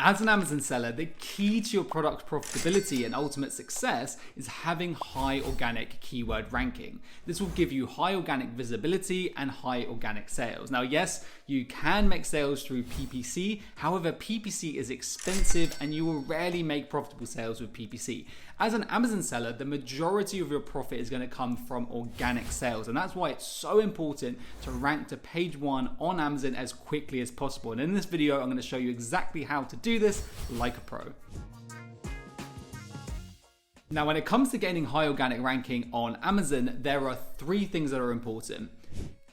As an Amazon seller, the key to your product profitability and ultimate success is having high organic keyword ranking. This will give you high organic visibility and high organic sales. Now, yes, you can make sales through PPC. However, PPC is expensive and you will rarely make profitable sales with PPC. As an Amazon seller, the majority of your profit is going to come from organic sales. And that's why it's so important to rank to page 1 on Amazon as quickly as possible. And in this video, I'm going to show you exactly how to do this like a pro. Now, when it comes to gaining high organic ranking on Amazon, there are 3 things that are important: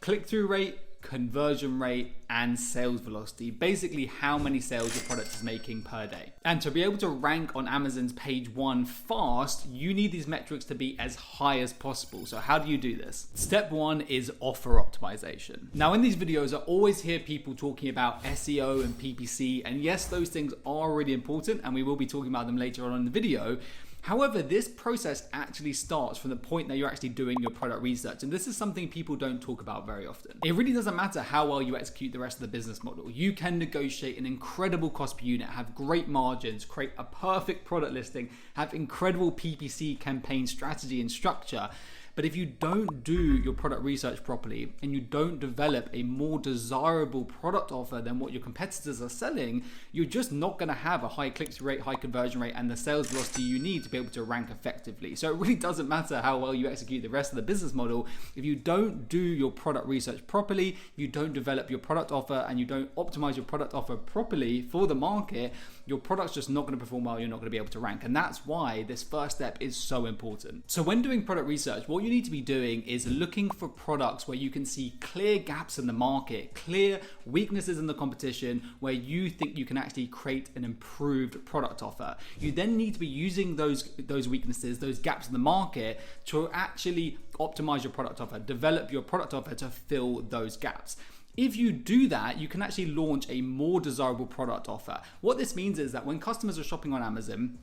click-through rate, conversion rate, and sales velocity. Basically, how many sales your product is making per day. And to be able to rank on Amazon's page 1 fast, you need these metrics to be as high as possible. So how do you do this? Step 1 is offer optimization. Now, in these videos, I always hear people talking about SEO and PPC, and yes, those things are really important, and we will be talking about them later on in the video. However, this process actually starts from the point that you're actually doing your product research. And this is something people don't talk about very often. It really doesn't matter how well you execute the rest of the business model. You can negotiate an incredible cost per unit, have great margins, create a perfect product listing, have incredible PPC campaign strategy and structure. But if you don't do your product research properly and you don't develop a more desirable product offer than what your competitors are selling, you're just not going to have a high click-through rate, high conversion rate, and the sales velocity you need to be able to rank effectively. So it really doesn't matter how well you execute the rest of the business model. If you don't do your product research properly, you don't develop your product offer, and you don't optimize your product offer properly for the market, your product's just not going to perform well. You're not going to be able to rank. And that's why this first step is so important. So when doing product research, what you need to be doing is looking for products where you can see clear gaps in the market, clear weaknesses in the competition, where you think you can actually create an improved product offer. You then need to be using those weaknesses, those gaps in the market, to actually optimize your product offer, develop your product offer to fill those gaps. If you do that, you can actually launch a more desirable product offer. What this means is that when customers are shopping on Amazon,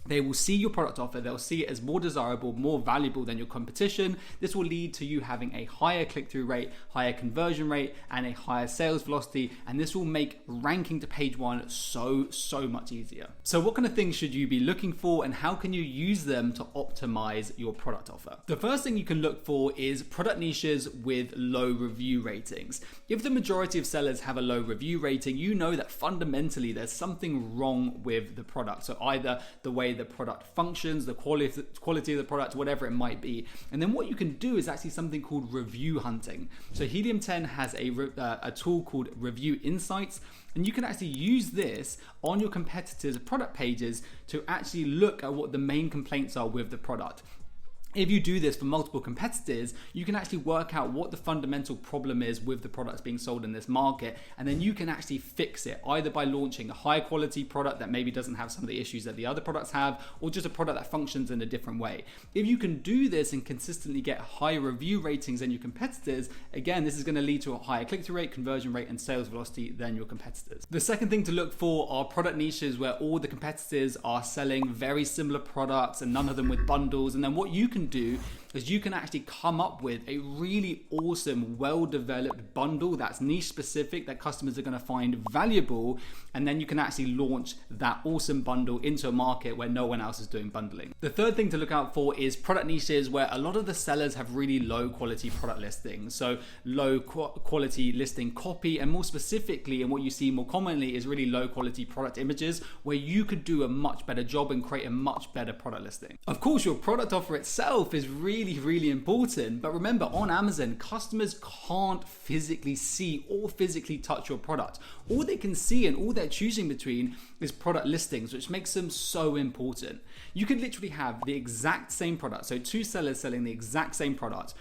they will see your product offer, they'll see it as more desirable, more valuable than your competition. This will lead to you having a higher click-through rate, higher conversion rate, and a higher sales velocity. And this will make ranking to page 1 so much easier. So what kind of things should you be looking for, and how can you use them to optimize your product offer? The first thing you can look for is product niches with low review ratings. If the majority of sellers have a low review rating, you know that fundamentally there's something wrong with the product. So either the way the product functions, the quality of the product, whatever it might be. And then what you can do is actually something called review hunting. So Helium 10 has a tool called Review Insights, and you can actually use this on your competitors' product pages to actually look at what the main complaints are with the product. If you do this for multiple competitors, you can actually work out what the fundamental problem is with the products being sold in this market, and then you can actually fix it either by launching a high quality product that maybe doesn't have some of the issues that the other products have, or just a product that functions in a different way. If you can do this and consistently get higher review ratings than your competitors, again, this is going to lead to a higher click-through rate, conversion rate, and sales velocity than your competitors. The second thing to look for are product niches where all the competitors are selling very similar products and none of them with bundles. And then what you can do is you can actually come up with a really awesome, well-developed bundle that's niche specific, that customers are going to find valuable, and then you can actually launch that awesome bundle into a market where no one else is doing bundling. The third thing to look out for is product niches where a lot of the sellers have really low quality product listings. So low quality listing copy, and more specifically, and what you see more commonly, is really low quality product images, where you could do a much better job and create a much better product listing. Of course, your product offer itself is really important, but remember, on Amazon, customers can't physically see or physically touch your product. All they can see and all they're choosing between is product listings, which makes them so important. You could literally have the exact same product, so 2 sellers selling the exact same product,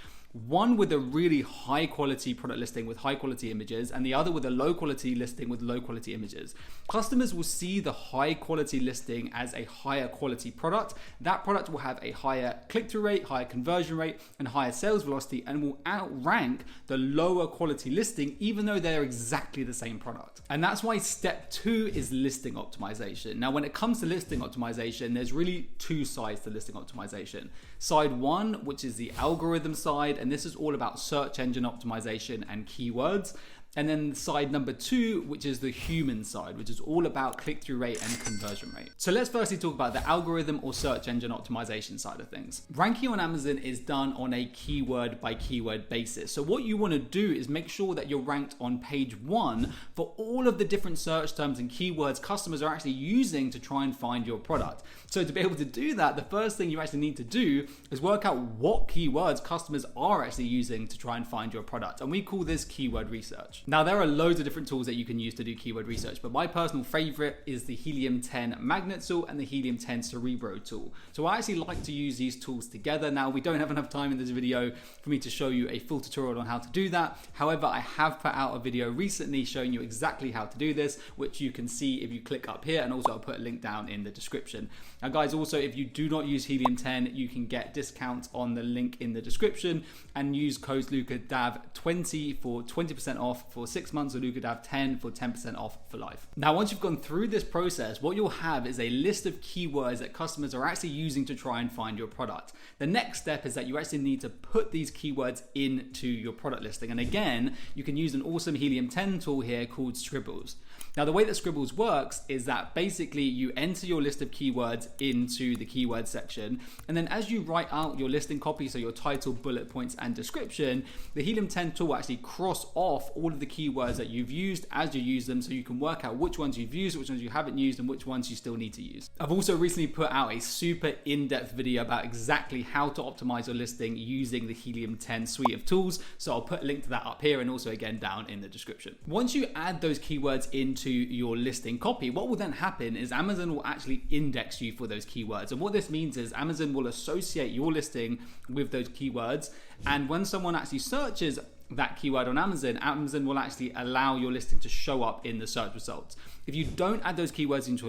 one with a really high quality product listing with high quality images, and the other with a low quality listing with low quality images. Customers will see the high quality listing as a higher quality product. That product will have a higher click-through rate, higher conversion rate, and higher sales velocity, and will outrank the lower quality listing, even though they're exactly the same product. And that's why step 2 is listing optimization. Now, when it comes to listing optimization, there's really 2 sides to listing optimization. Side 1, which is the algorithm side, and this is all about search engine optimization and keywords. And then side number 2, which is the human side, which is all about click-through rate and conversion rate. So let's firstly talk about the algorithm or search engine optimization side of things. Ranking on Amazon is done on a keyword by keyword basis. So what you want to do is make sure that you're ranked on page 1 for all of the different search terms and keywords customers are actually using to try and find your product. So to be able to do that, the first thing you actually need to do is work out what keywords customers are actually using to try and find your product. And we call this keyword research. Now, there are loads of different tools that you can use to do keyword research, but my personal favorite is the Helium 10 Magnet tool and the Helium 10 Cerebro tool. So I actually like to use these tools together. Now, we don't have enough time in this video for me to show you a full tutorial on how to do that. However, I have put out a video recently showing you exactly how to do this, which you can see if you click up here, and also I'll put a link down in the description. Now, guys, also, if you do not use Helium 10, you can get discounts on the link in the description and use code LucaDav20 for 20% off for 6 months, or LucaDav10 for 10% off for life. Now, once you've gone through this process, what you'll have is a list of keywords that customers are actually using to try and find your product. The next step is that you actually need to put these keywords into your product listing. And again, you can use an awesome Helium 10 tool here called Scribbles. Now, the way that Scribbles works is that basically you enter your list of keywords into the keyword section, and then as you write out your listing copy, so your title, bullet points, and description, the Helium 10 tool will actually cross off all of the keywords that you've used as you use them, so you can work out which ones you've used, which ones you haven't used, and which ones you still need to use. I've also recently put out a super in-depth video about exactly how to optimize your listing using the Helium 10 suite of tools, so I'll put a link to that up here and also again down in the description. Once you add those keywords into your listing copy, what will then happen is Amazon will actually index you for those keywords. And what this means is Amazon will associate your listing with those keywords, and when someone actually searches that keyword on Amazon, Amazon will actually allow your listing to show up in the search results. If you don't add those keywords into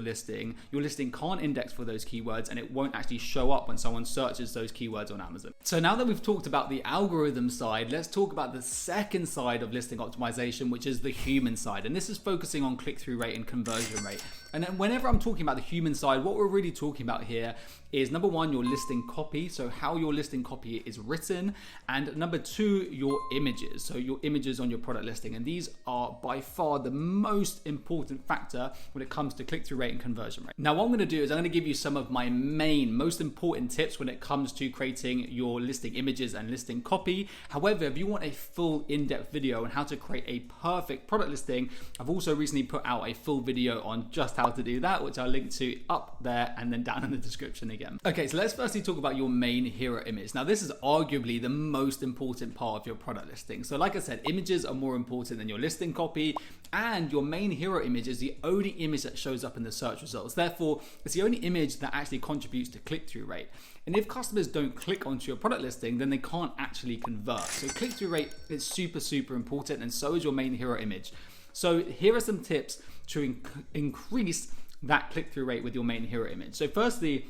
your listing can't index for those keywords, and it won't actually show up when someone searches those keywords on Amazon. So now that we've talked about the algorithm side, let's talk about the second side of listing optimization, which is the human side. And this is focusing on click-through rate and conversion rate. And then whenever I'm talking about the human side, what we're really talking about here is number 1, your listing copy, so how your listing copy is written, and number 2, your images, so your images on your product listing. And these are by far the most important factor when it comes to click-through rate and conversion rate. Now, what I'm going to do is I'm going to give you some of my most important tips when it comes to creating your listing images and listing copy. However, if you want a full in-depth video on how to create a perfect product listing, I've also recently put out a full video on just how to do that, which I'll link to up there and then down in the description again. Okay, so let's firstly talk about your main hero image. Now, this is arguably the most important part of your product listing. So like I said, images are more important than your listing copy, and your main hero image is the only image that shows up in the search results. Therefore, it's the only image that actually contributes to click-through rate. And if customers don't click onto your product listing, then they can't actually convert. So click-through rate is super important, and so is your main hero image. So here are some tips to increase that click-through rate with your main hero image. So firstly,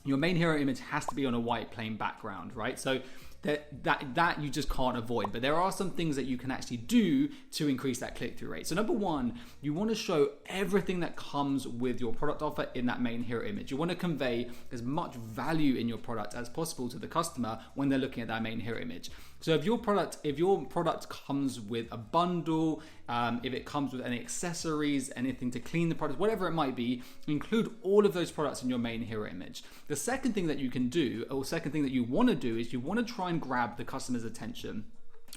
your main hero image has to be on a white plain background, right? So that you just can't avoid, but there are some things that you can actually do to increase that click-through rate. So number 1, you want to show everything that comes with your product offer in that main hero image. You want to convey as much value in your product as possible to the customer when they're looking at that main hero image. So if your product comes with a bundle, if it comes with any accessories, anything to clean the product, whatever it might be, include all of those products in your main hero image. The second thing that you can do, or second thing that you want to do, is you want to try and grab the customer's attention.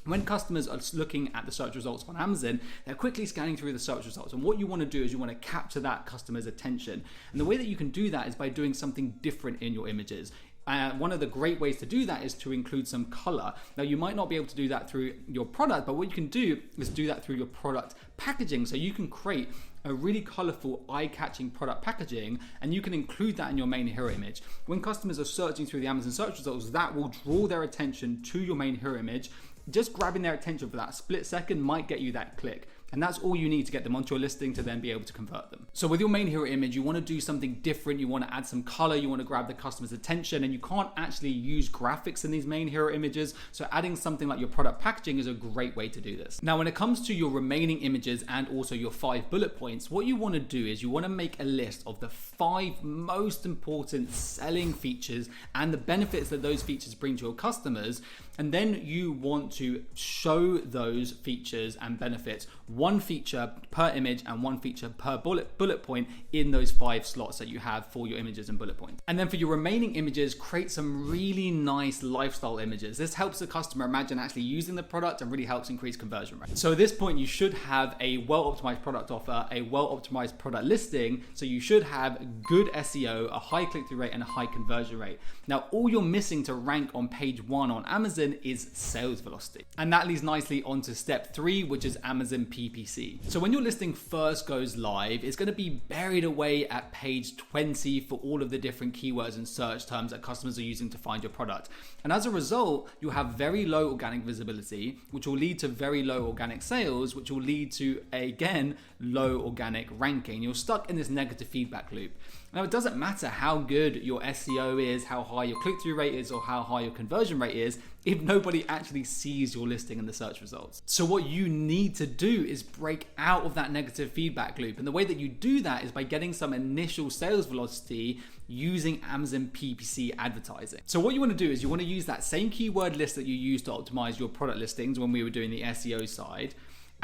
When customers are looking at the search results on Amazon, they're quickly scanning through the search results. And what you want to do is you want to capture that customer's attention. And the way that you can do that is by doing something different in your images. One of the great ways to do that is to include some color. Now, you might not be able to do that through your product, but what you can do is do that through your product packaging. So you can create a really colorful, eye-catching product packaging, and you can include that in your main hero image. When customers are searching through the Amazon search results, that will draw their attention to your main hero image. Just grabbing their attention for that split second might get you that click. And that's all you need to get them onto your listing to then be able to convert them. So with your main hero image, you want to do something different. You want to add some color. You want to grab the customer's attention, and you can't actually use graphics in these main hero images. So adding something like your product packaging is a great way to do this. Now, when it comes to your remaining images and also your 5 bullet points, what you want to do is you want to make a list of the 5 most important selling features and the benefits that those features bring to your customers. And then you want to show those features and benefits, one feature per image and one feature per bullet point in those 5 slots that you have for your images and bullet points. And then for your remaining images, create some really nice lifestyle images. This helps the customer imagine actually using the product and really helps increase conversion rate. So at this point, you should have a well-optimized product offer, a well-optimized product listing. So you should have good SEO, a high click-through rate, and a high conversion rate. Now, all you're missing to rank on page 1 on Amazon is sales velocity. And that leads nicely onto step 3, which is Amazon PPC. So when your listing first goes live, it's going to be buried away at page 20 for all of the different keywords and search terms that customers are using to find your product. And as a result, you'll have very low organic visibility, which will lead to very low organic sales, which will lead to, again, low organic ranking. You're stuck in this negative feedback loop. Now, it doesn't matter how good your SEO is, how high your click-through rate is, or how high your conversion rate is, if nobody actually sees your listing in the search results. So what you need to do is break out of that negative feedback loop. And the way that you do that is by getting some initial sales velocity using Amazon PPC advertising. So what you want to do is you want to use that same keyword list that you used to optimize your product listings when we were doing the SEO side,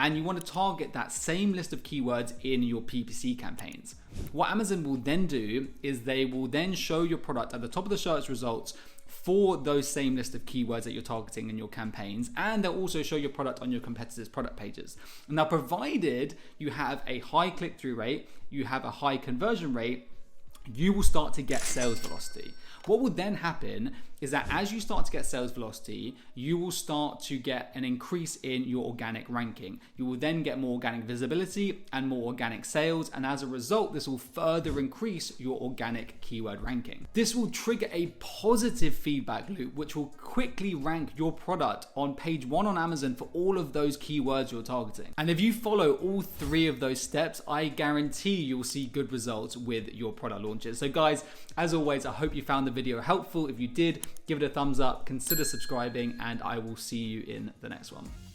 and you want to target that same list of keywords in your PPC campaigns. What Amazon will then do is they will then show your product at the top of the search results for those same list of keywords that you're targeting in your campaigns, and they'll also show your product on your competitors' product pages. Now, provided you have a high click-through rate, you have a high conversion rate, you will start to get sales velocity. What will then happen is that as you start to get sales velocity, you will start to get an increase in your organic ranking. You will then get more organic visibility and more organic sales. And as a result, this will further increase your organic keyword ranking. This will trigger a positive feedback loop, which will quickly rank your product on page 1 on Amazon for all of those keywords you're targeting. And if you follow all 3 of those steps, I guarantee you'll see good results with your product launches. So guys, as always, I hope you found the video helpful. If you did, give it a thumbs up, consider subscribing, and I will see you in the next one.